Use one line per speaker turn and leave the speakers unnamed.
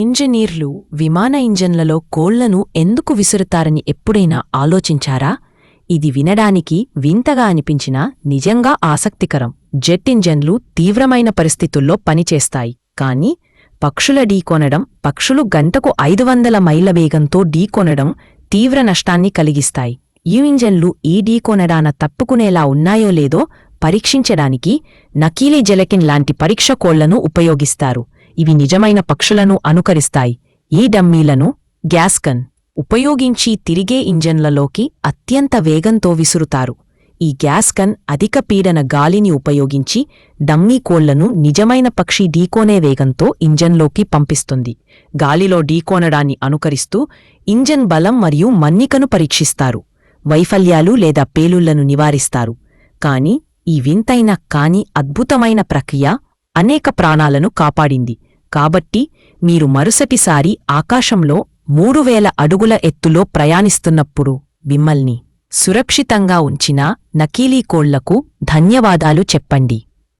ఇంజనీర్లు విమాన ఇంజన్లలో కోళ్లను ఎందుకు విసురుతారని ఎప్పుడైనా ఆలోచించారా? ఇది వినడానికి వింతగా అనిపించినా నిజంగా ఆసక్తికరం. జెట్ ఇంజన్లు తీవ్రమైన పరిస్థితుల్లో పనిచేస్తాయి, కానీ పక్షుల ఢీకొనడం, పక్షులు గంటకు 500 మైళ్ల వేగంతో ఢీకొనడం తీవ్ర నష్టాన్ని కలిగిస్తాయి. ఈ ఇంజన్లు ఈ ఢీకొనడాన తప్పుకునేలా ఉన్నాయో లేదో పరీక్షించడానికి నకీలీ జెలకిన్ లాంటి పరీక్ష కోళ్లను ఉపయోగిస్తారు. ఇవి నిజమైన పక్షులను అనుకరిస్తాయి. ఈ డమ్మీలను గ్యాస్గన్ ఉపయోగించి తిరిగే ఇంజన్లలోకి అత్యంత వేగంతో విసురుతారు. ఈ గ్యాస్గన్ అధిక పీడన గాలిని ఉపయోగించి డమ్మీ కోళ్లను నిజమైన పక్షి ఢీకోనే వేగంతో ఇంజన్లోకి పంపిస్తుంది. గాలిలో ఢీకోనడాన్ని అనుకరిస్తూ ఇంజన్ బలం మరియు మన్నికను పరీక్షిస్తారు. వైఫల్యాలు లేదా పేలుళ్లను నివారిస్తారు. కాని ఈ వింతైన కానీ అద్భుతమైన ప్రక్రియ అనేక ప్రాణాలను కాపాడింది. కాబట్టి మీరు మరుసటిసారి ఆకాశంలో 3000 అడుగుల ఎత్తులో ప్రయాణిస్తున్నప్పుడు మిమ్మల్ని సురక్షితంగా ఉంచిన నకీలీ కోళ్లకు ధన్యవాదాలు చెప్పండి.